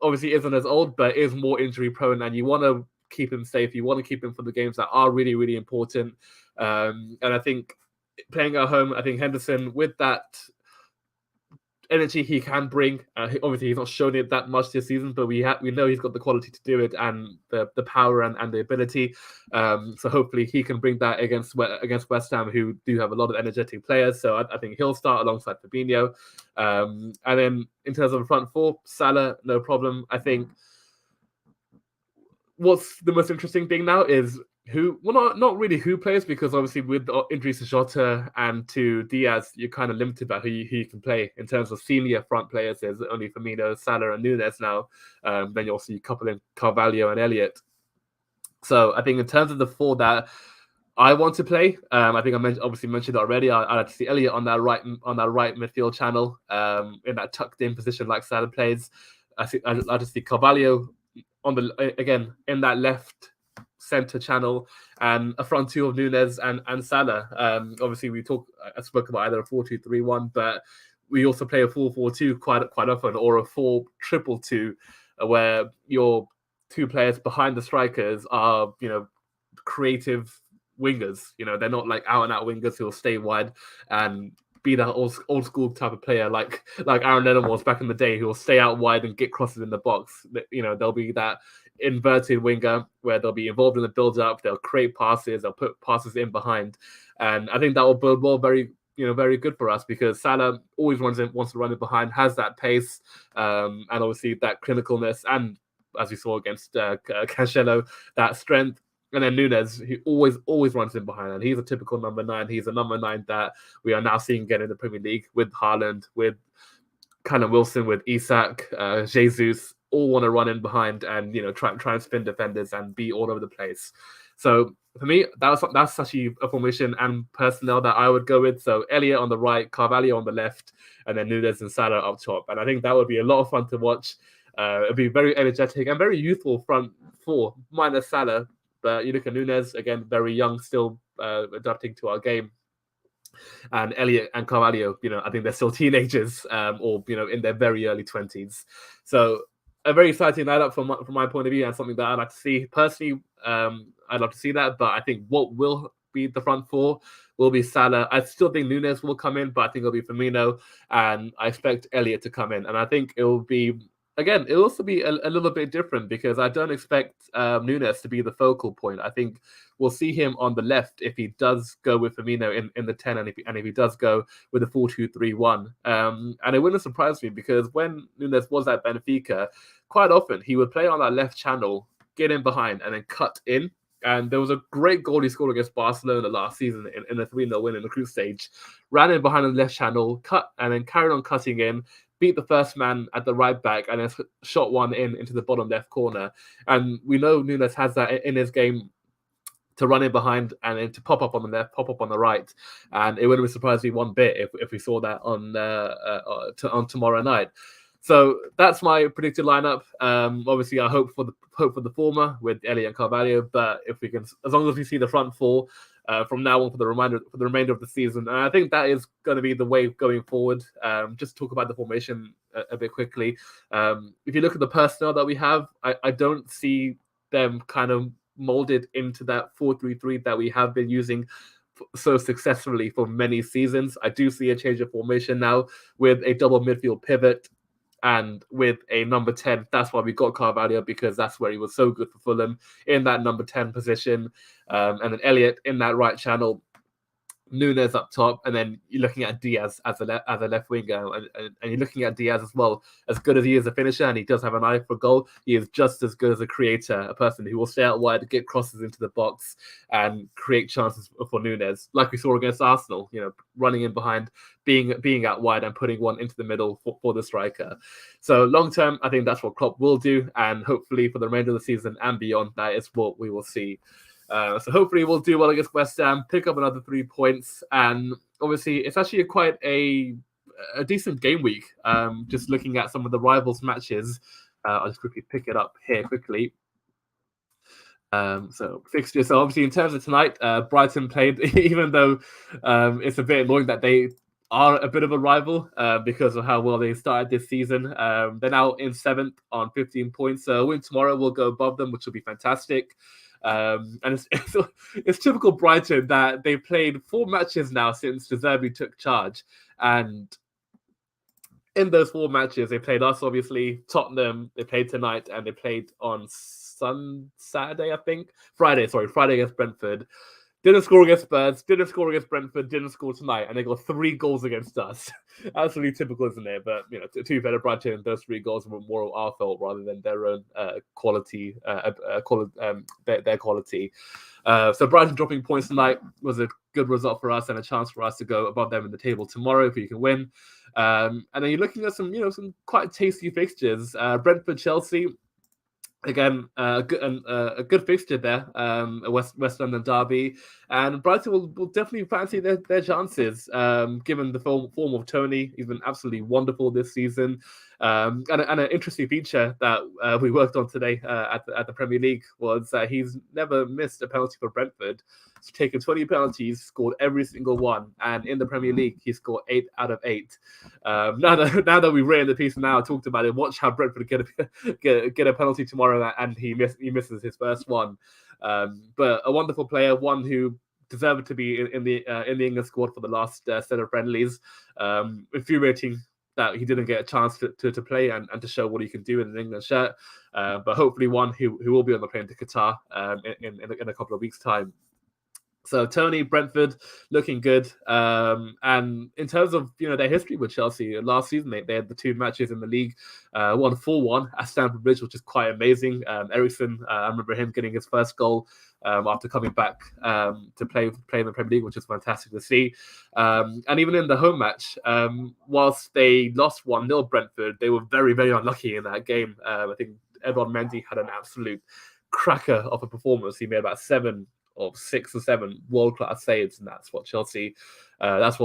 obviously isn't as old, but is more injury prone, and you want to keep him safe. You want to keep him for the games that are really important. And I think playing at home, I think Henderson, with that energy he can bring. Obviously, he's not shown it that much this season, but we know he's got the quality to do it, and the power and the ability. So hopefully he can bring that against West Ham, who do have a lot of energetic players. So I think he'll start alongside Fabinho. And then in terms of the front four, Salah, no problem. I think what's the most interesting thing now is not really who plays, because obviously with the injuries to Jota and to Diaz, you're kind of limited by who you can play. In terms of senior front players, there's only Firmino, Salah, and Nunes now. Then you also couple in Carvalho and Elliott. So I think in terms of the four that I want to play, I think I mentioned it already. I'd like to see Elliott on that right midfield channel, in that tucked in position like Salah plays. I'd like to see Carvalho on again in that left center channel, and a front two of Nunes and Salah. Obviously, I spoke about either a 4-2-3-1, but we also play a 4-4-2 quite often, or a 4-2-2-2, where your two players behind the strikers are, creative wingers. They're not like out and out wingers who will stay wide and be that old school type of player like Aaron Lennon was back in the day, who will stay out wide and get crosses in the box. They'll be that inverted winger where they'll be involved in the build-up, they'll create passes, they'll put passes in behind. And I think that will bode well very good for us, because Salah always wants to run it behind, has that pace, and obviously that clinicalness, and as we saw against Cancelo, that strength. And then Nunes, who always runs in behind, and he's a typical number 9. He's a number 9 that we are now seeing get in the Premier League with Haaland, with Callum Wilson, with Isak, Jesus. All want to run in behind and try and spin defenders and be all over the place. So for me, that's actually a formation and personnel that I would go with. So Elliott on the right, Carvalho on the left, and then Nunes and Salah up top. And I think that would be a lot of fun to watch. It'd be very energetic and very youthful front four, minus Salah. But you look at Nunes, again, very young, still adapting to our game. And Elliott and Carvalho, I think they're still teenagers, or in their very early 20s. So a very exciting lineup from my point of view, and something that I'd like to see personally. I'd love to see that, but I think what will be the front four will be Salah. I still think Nunes will come in, but I think it'll be Firmino, and I expect Elliott to come in. And I think it will be, again, it'll also be a little bit different, because I don't expect Nunes to be the focal point. I think we'll see him on the left if he does go with Firmino in the 10, and if he does go with a 4-2-3-1. And it wouldn't surprise me, because when Nunes was at Benfica, quite often he would play on that left channel, get in behind, and then cut in. And there was a great goal he scored against Barcelona last season in a 3-0 win in the group stage. Ran in behind the left channel, cut, and then carried on cutting in, beat the first man at the right back, and then shot one into the bottom left corner. And we know Nunes has that in his game to run in behind and then to pop up on the left, pop up on the right, and it wouldn't surprise me one bit if we saw that on tomorrow night. So that's my predicted lineup. Obviously, I hope for the former with Elliott and Carvalho, but if we can, as long as we see the front four from now on for the remainder of the season, and I think that is going to be the way going forward. Just talk about the formation a bit quickly. If you look at the personnel that we have, I don't see them kind of molded into that 4-3-3 that we have been using so successfully for many seasons. I do see a change of formation now with a double midfield pivot and with a number 10. That's why we got Carvalho, because that's where he was so good for Fulham, in that number 10 position. And then Elliott in that right channel, Nunes up top, and then you're looking at Diaz as a left winger, and you're looking at Diaz as well. As good as he is a finisher, and he does have an eye for goal, he is just as good as a creator, a person who will stay out wide, get crosses into the box, and create chances for Nunes, like we saw against Arsenal. Running in behind, being out wide, and putting one into the middle for the striker. So long term, I think that's what Klopp will do, and hopefully for the remainder of the season and beyond, that is what we will see. So hopefully we'll do well against West Ham, pick up another 3 points, and obviously it's actually quite a decent game week. Just looking at some of the rivals matches, I'll just quickly pick it up here quickly. So fixtures. So obviously in terms of tonight, Brighton played, even though it's a bit annoying that they are a bit of a rival because of how well they started this season. They're now in 7th on 15 points. So a win tomorrow will go above them, which will be fantastic. And it's typical Brighton that they played 4 matches now since De Zerbi took charge, and in those 4 matches they played us, obviously, Tottenham, they played tonight, and they played on Friday against Brentford. Didn't score against Spurs, didn't score against Brentford, didn't score tonight, and they got 3 goals against us. Absolutely typical, isn't it? But, to be fair to Brighton, those 3 goals were more of our fault rather than their own quality, their quality. So Brighton dropping points tonight was a good result for us and a chance for us to go above them in the table tomorrow if we can win. And then you're looking at some quite tasty fixtures. Brentford, Chelsea. Again, a good fixture there, a West London derby, and Brighton will definitely fancy their chances, given the form of Tony. He's been absolutely wonderful this season, and an interesting feature that we worked on today at the Premier League was that he's never missed a penalty for Brentford. He's taken 20 penalties, scored every single one, and in the Premier League, he scored 8 out of 8. Now that we've written the piece now, I talked about it. Watch how Brentford get a penalty tomorrow, and he misses his first one. But a wonderful player, one who deserved to be in the England squad for the last set of friendlies. Infuriating that he didn't get a chance to play and to show what he can do in an England shirt. But hopefully one who will be on the plane to Qatar in a couple of weeks' time. So Tony, Brentford, looking good. And in terms of their history with Chelsea, last season they had the 2 matches in the league, won 4-1 at Stamford Bridge, which is quite amazing. Eriksen, I remember him getting his first goal after coming back to play in the Premier League, which is fantastic to see. And even in the home match, whilst they lost 1-0 Brentford, they were very, very unlucky in that game. I think Edouard Mendy had an absolute cracker of a performance. He made about 6 or 7 world-class saves, and that's what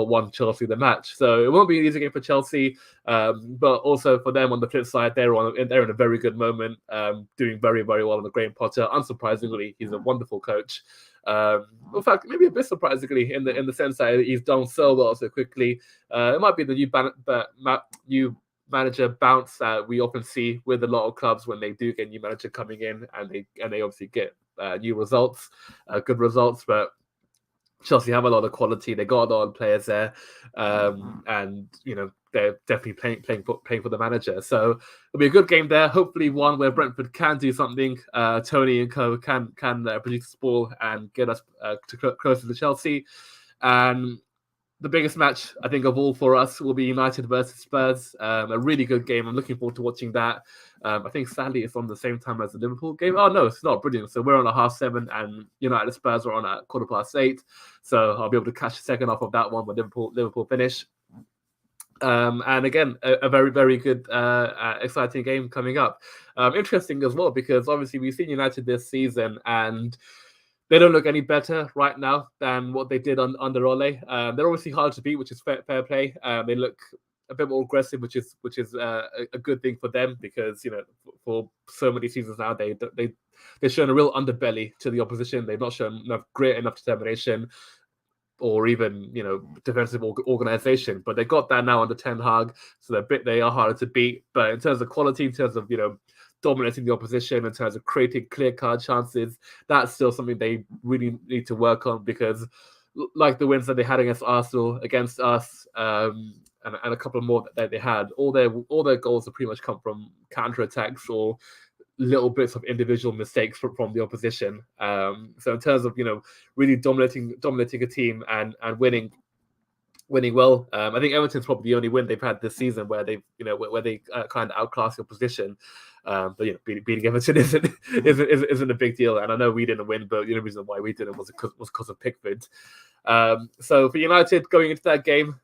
won Chelsea the match. So it won't be an easy game for Chelsea, but also for them on the flip side, they're in a very good moment, doing very, very well under Graham Potter. Unsurprisingly, he's a wonderful coach. In fact, maybe a bit surprisingly in the sense that he's done so well so quickly. It might be the new manager bounce that we often see with a lot of clubs when they do get a new manager coming in, and they obviously get new results, good results. But Chelsea have a lot of quality. They got a lot of players there, and they're definitely playing for the manager. So it'll be a good game there. Hopefully, one where Brentford can do something. Tony and co can produce the ball and get us closer to Chelsea. And the biggest match, I think, of all for us will be United versus Spurs. A really good game. I'm looking forward to watching that. I think, sadly, it's on the same time as the Liverpool game. Oh, no, it's not. Brilliant. So we're on at 7:30, and United Spurs are on at 8:15. So I'll be able to catch the second half of that one when Liverpool finish. And again, a very, very good, exciting game coming up. Interesting as well, because obviously we've seen United this season, and They don't look any better right now than what they did under Ole. They're obviously hard to beat, which is fair play. They look a bit more aggressive, which is a good thing for them because for so many seasons now they've shown a real underbelly to the opposition. They've not shown great enough determination or even defensive organization, but they got that now under Ten Hag, so they are harder to beat. But in terms of quality, in terms of dominating the opposition, in terms of creating clear card chances, that's still something they really need to work on, because like the wins that they had against Arsenal, against us, and a couple more that they had, all their goals have pretty much come from counter attacks or little bits of individual mistakes from the opposition. So in terms of really dominating a team and winning well, I think Everton's probably the only win they've had this season where they've where they kind of outclass the opposition. But beating Everton isn't a big deal, and I know we didn't win, but the only reason why we didn't was because of Pickford. So for United going into that game,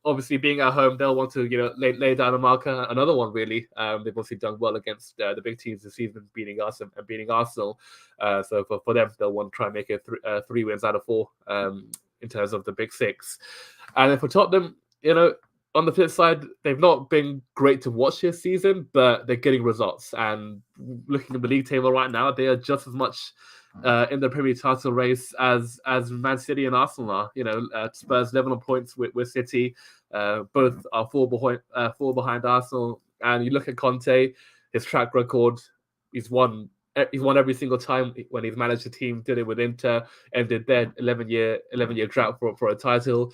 obviously being at home, they'll want to lay down a marker. Another one really. They've obviously done well against the big teams this season, beating us and beating Arsenal. So for them, they'll want to try and make it 3 wins out of 4 in terms of the big 6. And then for Tottenham, on the flip side, they've not been great to watch this season, but they're getting results. And looking at the league table right now, they are just as much in the Premier League title race as Man City and Arsenal are. Spurs level on points with City. Both are 4 behind Arsenal. And you look at Conte, his track record, he's won every single time when he's managed a team. Did it with Inter, ended their 11-year drought for a title.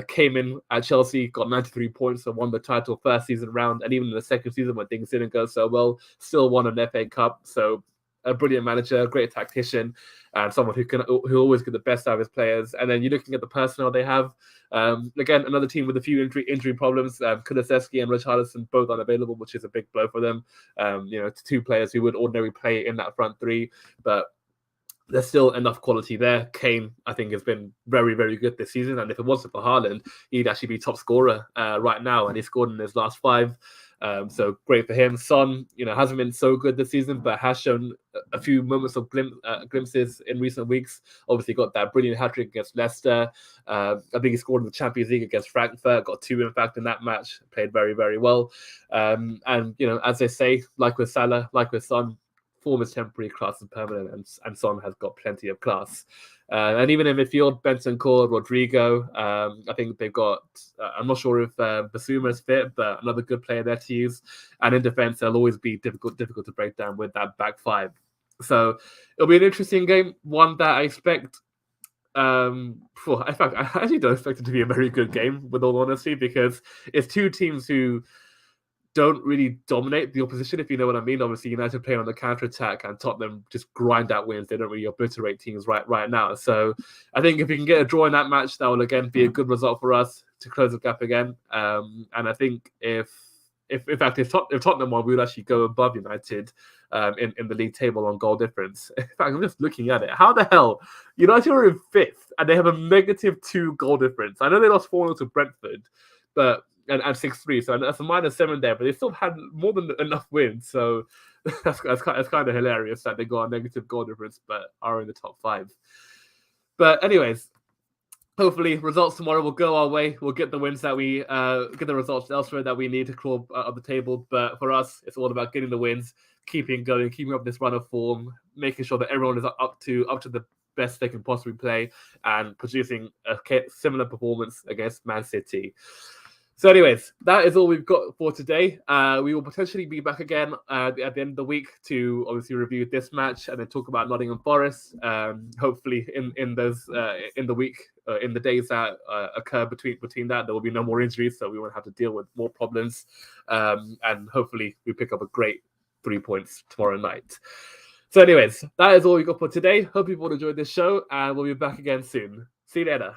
Came in at Chelsea, got 93 points and won the title first season round, and even in the second season when things didn't go so well, still won an FA Cup. So a brilliant manager, great tactician, and someone who always get the best out of his players. And then you're looking at the personnel they have. Again, another team with a few injury problems. Kulusevski and Richarlison both unavailable, which is a big blow for them. 2 players who would ordinarily play in that front 3, but there's still enough quality there. Kane, I think, has been very, very good this season, and if it wasn't for Haaland, he'd actually be top scorer right now, and he scored in his last 5. So great for him. Son, hasn't been so good this season, but has shown a few moments of glimpses in recent weeks. Obviously got that brilliant hat-trick against Leicester. I think he scored in the Champions League against Frankfurt, got 2 in fact in that match, played very, very well. And, as they say, like with Salah, like with Son, form is temporary, class is permanent, and Son has got plenty of class. And even in midfield, Bentancur, Rodrigo, I think they've got, I'm not sure if Basuma is fit, but another good player there to use. And in defense, they'll always be difficult to break down with that back 5. So it'll be an interesting game, one that I expect. In fact, I actually don't expect it to be a very good game, with all honesty, because it's 2 teams who don't really dominate the opposition, if you know what I mean. Obviously, United play on the counter-attack, and Tottenham just grind out wins. They don't really obliterate teams right now. So I think if we can get a draw in that match, that will again be a good result for us to close the gap again. And I think if Tottenham won, we would actually go above United in the league table on goal difference. In fact, I'm just looking at it. How the hell? United are in 5th, and they have a -2 goal difference. I know they lost 4-0 to Brentford, but and 6-3, so that's a -7 there, but they still had more than enough wins. So that's kind of hilarious that they got a negative goal difference, but are in the top 5. But anyways, hopefully results tomorrow will go our way. We'll get the wins that we get the results elsewhere that we need to claw up the table. But for us, it's all about getting the wins, keeping going, keeping up this run of form, making sure that everyone is up to the best they can possibly play, and producing a similar performance against Man City. So anyways, that is all we've got for today. We will potentially be back again at the end of the week to obviously review this match and then talk about Nottingham Forest. Hopefully in the days that occur between that, there will be no more injuries, so we won't have to deal with more problems. And hopefully we pick up a great 3 points tomorrow night. So anyways, that is all we got for today. Hope you've all enjoyed this show, and we'll be back again soon. See you later.